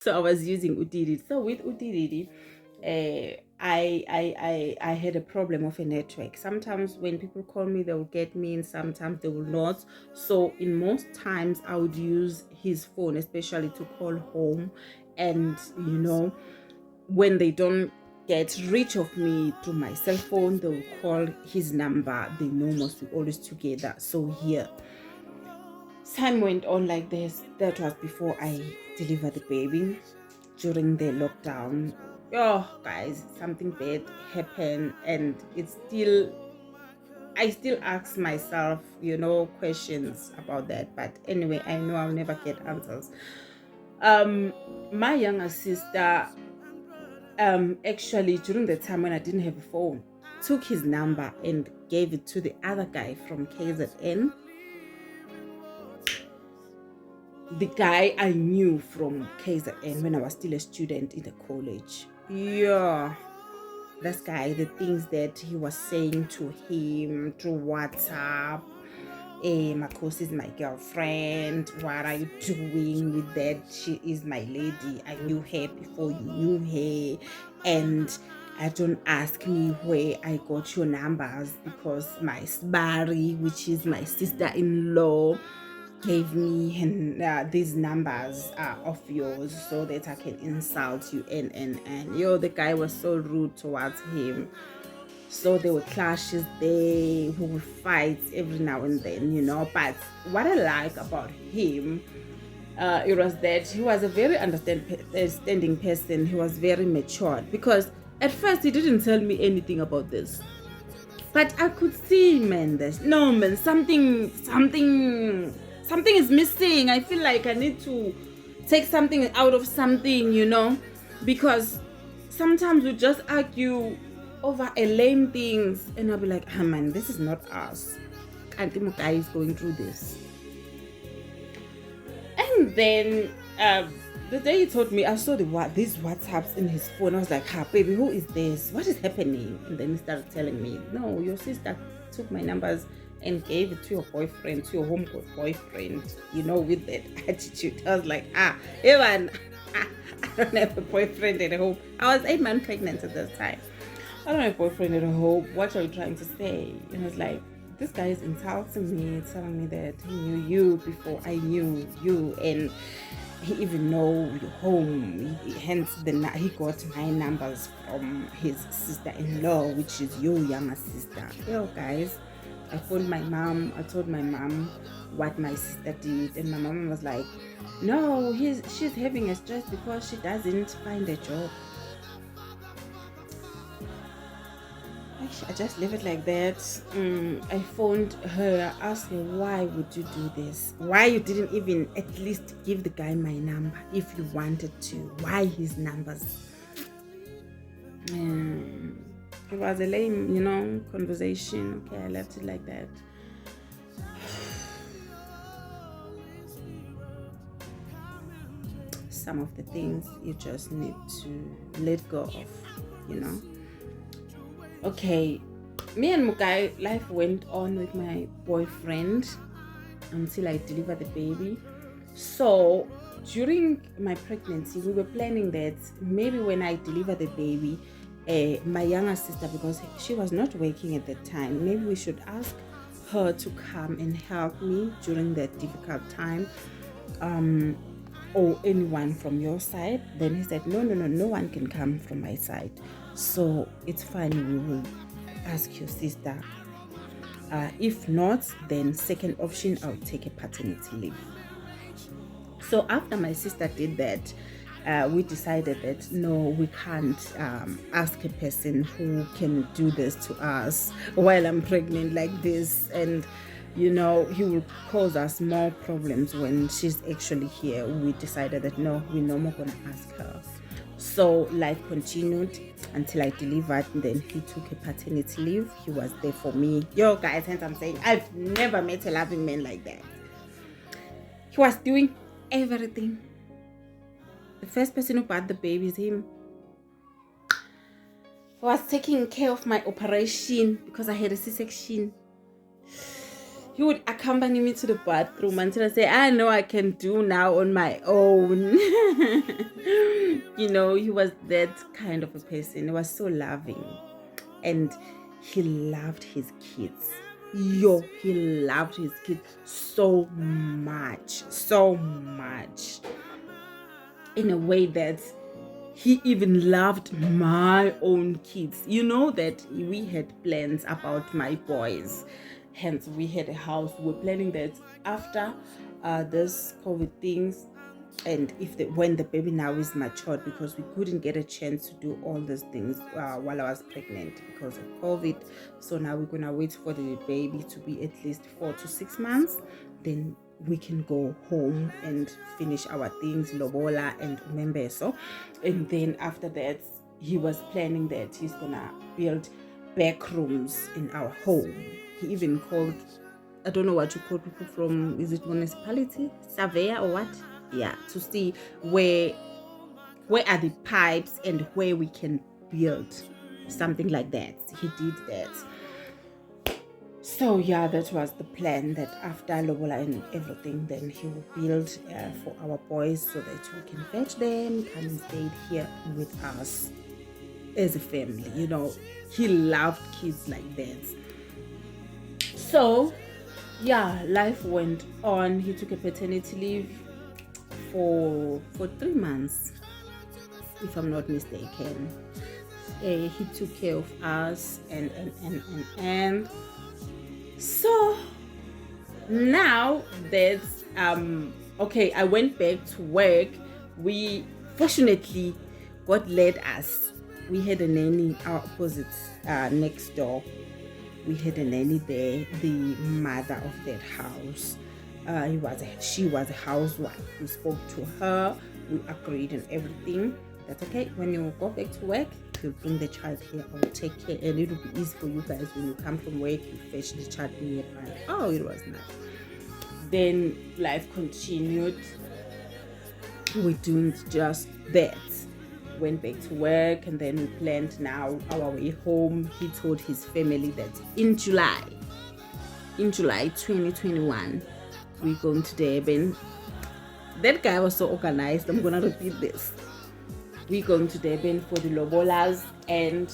So I was using Udidi. So with Udidi, I had a problem of a network. Sometimes when people call me, they will get me, and sometimes they will not. So in most times, I would use his phone, especially to call home, and when they don't get reach of me through my cell phone, they will call his number. They know most we always together. So here, time went on like this. That was before I delivered the baby during the lockdown. Oh, guys, something bad happened, and I still ask myself, questions about that. But anyway, I know I'll never get answers. My younger sister, actually, during the time when I didn't have a phone, took his number and gave it to the other guy from KZN. The guy I knew from KZN when I was still a student in the college. Yeah, this guy, the things that he was saying to him through WhatsApp. Makosi is my girlfriend. What are you doing with that? She is my lady. I knew her before you knew her. And I don't ask me where I got your numbers, because my Sbari, which is my sister-in-law, gave me these numbers of yours so that I can insult you, and the guy was so rude towards him. So there were clashes there, we would fight every now and then. But what I like about him, it was that he was a very understanding person. He was very matured, because at first he didn't tell me anything about this. But I could see, man, something is missing. I feel like I need to take something out of something, because sometimes we just argue over a lame things, and I'll be like, man, this is not us. And the guy is going through this. And then the day he told me, I saw these WhatsApps in his phone. I was like, baby, who is this? What is happening? And then he started telling me, no, your sister took my numbers and gave it to your boyfriend, to your home boyfriend, with that attitude. I was like, Evan, I don't have a boyfriend at home. I was 8 months pregnant at this time. I don't have a boyfriend at home. What are you trying to say? And I was like, this guy is insulting me, telling me that he knew you before I knew you, and he even know your home. Hence, he got my numbers from his sister-in-law, which is your younger sister. Guys, I phoned my mom. I told my mom what my sister did, and my mom was like, no, she's having a stress because she doesn't find a job. I just leave it like that. I phoned her, asked her, why would you do this? Why you didn't even at least give the guy my number if you wanted to? Why his numbers? It was a lame, conversation. Okay, I left it like that. Some of the things you just need to let go of. Okay, me and Mugai, life went on with my boyfriend until I delivered the baby. So during my pregnancy, we were planning that maybe when I deliver the baby, my younger sister, because she was not working at that time, maybe we should ask her to come and help me during that difficult time, or anyone from your side. Then he said, no one can come from my side. So it's fine, we will ask your sister. If not, then second option, I'll take a paternity leave. So after my sister did that, we decided that no, we can't ask a person who can do this to us while I'm pregnant like this, and he will cause us more problems when she's actually here. We decided that no, we're no more gonna ask her. So life continued until I delivered. Then he took a paternity leave. He was there for me. Guys, hence I'm saying I've never met a loving man like that. He was doing everything. The first person who bought the baby is him. He was taking care of my operation because I had a C-section. he would accompany me to the bathroom until I say, I know I can do now on my own. You know, he was that kind of a person. He was so loving. And he loved his kids. Yo, he loved his kids so much. So much. In a way that he even loved my own kids. You know that we had plans about my boys. Hence, we had a house. We were planning that after this COVID things, and when the baby now is matured, because we couldn't get a chance to do all those things while I was pregnant because of COVID. So now we're gonna wait for the baby to be at least 4 to 6 months. Then we can go home and finish our things, lobola and umembeso. And then after that, he was planning that he's gonna build back rooms in our home. He even called, I don't know what you call people from, is it municipality, surveyor or what? Yeah, to see where are the pipes and where we can build something like that. He did that. So yeah, that was the plan, that after lobola and everything, then he will build for our boys so that we can fetch them, come and stay here with us as a family. You know, he loved kids like that. So yeah, life went on. He took a paternity leave for 3 months, if I'm not mistaken. He took care of us and so now that okay, I went back to work. We fortunately, God led us. We had a nanny our opposite next door. We had a nanny there, the mother of that house. She was a housewife. We spoke to her. We agreed on everything. That's okay. When you go back to work, you'll bring the child here. I'll take care, and it will be easy for you guys when you come from work. You fetch the child nearby. Oh, it was nice. Then life continued. We're doing just that. Went back to work, and then we planned now our way home. He told his family that in July 2021, we're going to Durban. That guy was so organized. I'm gonna repeat this. We're going to Durban for the lobolas and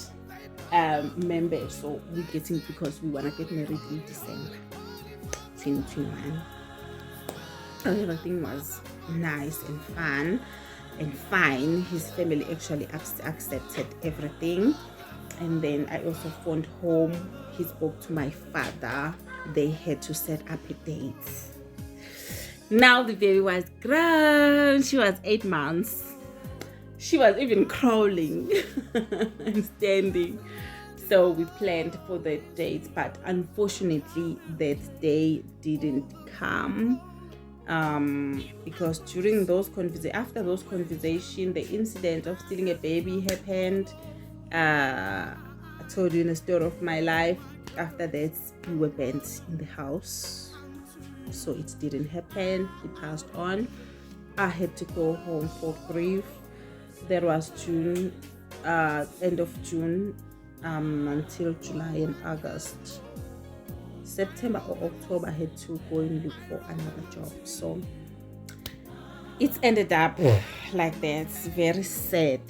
members. So we're getting, because we wanna get married in December 2021. Everything was nice and fun and fine. His family actually accepted everything. And then I also phoned home. He spoke to my father. They had to set up a date. Now the baby was grown. She was 8 months. She was even crawling and standing. So we planned for the date, but unfortunately that day didn't come. Because during after those conversations, the incident of stealing a baby happened. I told you in the story of my life. After that, we were banned in the house, so it didn't happen. He passed on. I had to go home for grief. That was June, end of June, until July and August. September or October, I had to go and look for another job. So it ended up like that. Very sad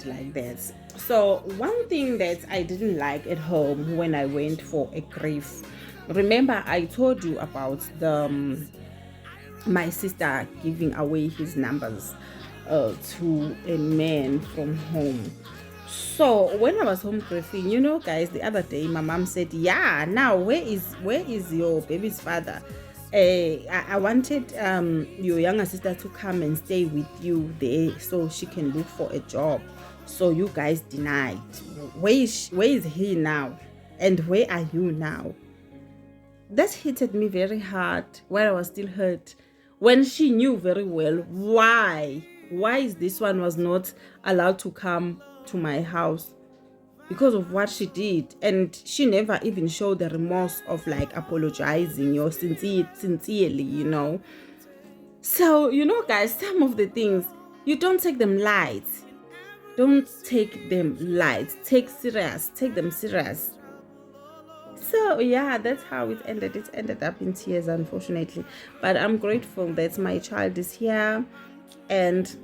like that. So one thing that I didn't like at home when I went for a grief, remember I told you about my sister giving away his numbers to a man from home. So when I was home grieving, you know guys, the other day my mom said, yeah, now where is your baby's father? I wanted your younger sister to come and stay with you there so she can look for a job. So you guys denied. Where is he now? And where are you now? That hit me very hard while I was still hurt. When she knew very well why is this one was not allowed to come to my house, because of what she did. And she never even showed the remorse of like apologizing or sincerely, you know. So, you know guys, some of the things, you don't take them light. Don't take them light. Take them serious. So yeah, that's how it ended. It ended up in tears, unfortunately, but I'm grateful that my child is here, and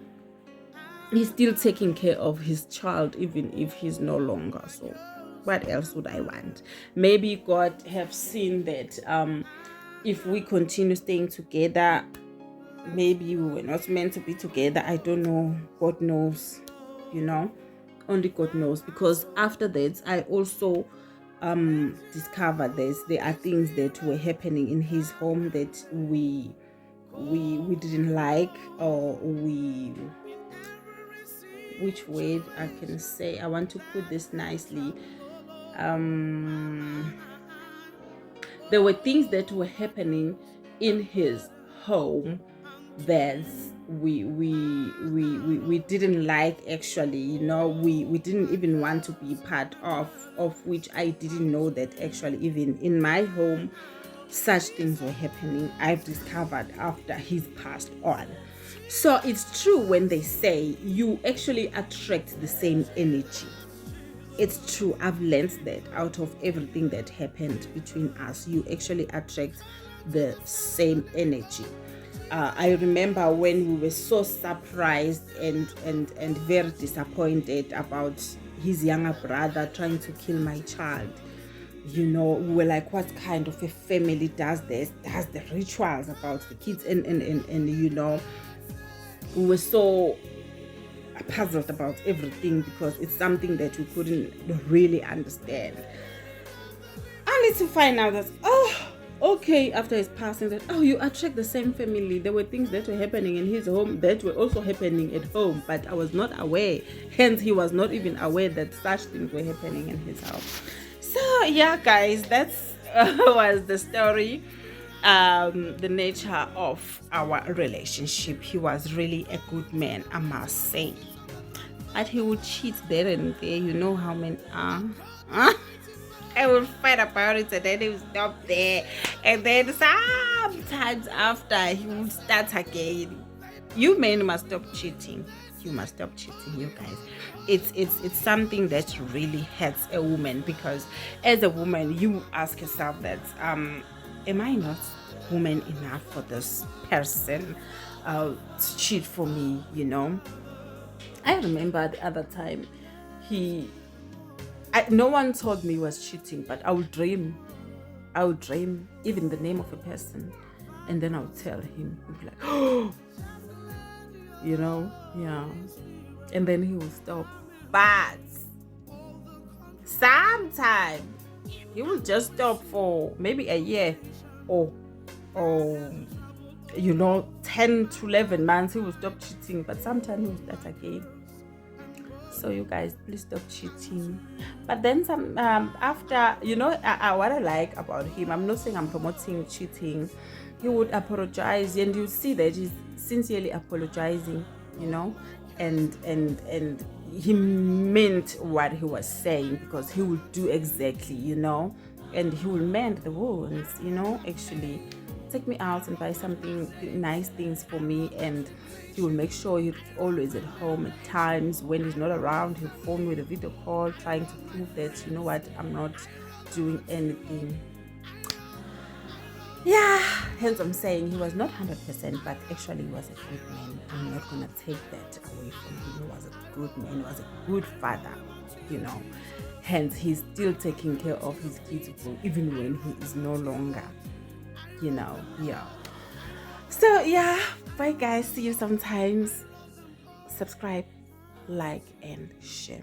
he's still taking care of his child even if he's no longer. So what else would I want? Maybe God have seen that if we continue staying together, maybe we were not meant to be together. I don't know. God knows, you know. Only God knows. Because after that, I also discovered there are things that were happening in his home that we didn't like, or which word I can say, I want to put this nicely. There were things that were happening in his home that we didn't like, actually, you know. We didn't even want to be part of which I didn't know that actually even in my home such things were happening. I've discovered after he's passed on. So it's true when they say you actually attract the same energy. It's true. I've learned that out of everything that happened between us, you actually attract the same energy. I remember when we were so surprised and very disappointed about his younger brother trying to kill my child. You know, we were like, what kind of a family does this? Does the rituals about the kids? And you know, we were so puzzled about everything because it's something that we couldn't really understand. Only to find out that, okay, after his passing, that, you attract the same family. There were things that were happening in his home that were also happening at home, but I was not aware. Hence, he was not even aware that such things were happening in his house. So yeah, guys, that's was the story. The nature of our relationship. He was really a good man, I must say, but he would cheat there and there. You know how men are. I would fight about it and then he would stop there, and then sometimes after he would start again. You men must stop cheating. You must stop cheating, you guys. It's something that really hurts a woman, because as a woman you ask yourself that am I not woman enough for this person to cheat for me, you know? I remember the other time no one told me he was cheating, but I would dream even the name of a person, and then I would tell him. He'd be like, oh, you know, yeah, and then he will stop. But sometimes he will just stop for maybe a year, or 10 to 11 months. He will stop cheating, but sometimes he will start again. So you guys, please stop cheating. But then some after, what I like about him, I'm not saying I'm promoting cheating. He would apologize, and you see that he's sincerely apologizing, and he meant what he was saying, because he would do exactly, and he will mend the wounds, actually take me out and buy something nice things for me, and he will make sure he's always at home. At times when he's not around, he'll phone me with a video call, trying to prove that, I'm not doing anything. Yeah, hence I'm saying he was not 100%, but actually he was a good man. I'm not gonna take that away from him. He was a good man, he was a good father, hence he's still taking care of his kids even when he is no longer, yeah. So yeah, bye guys, see you sometimes. Subscribe, like, and share.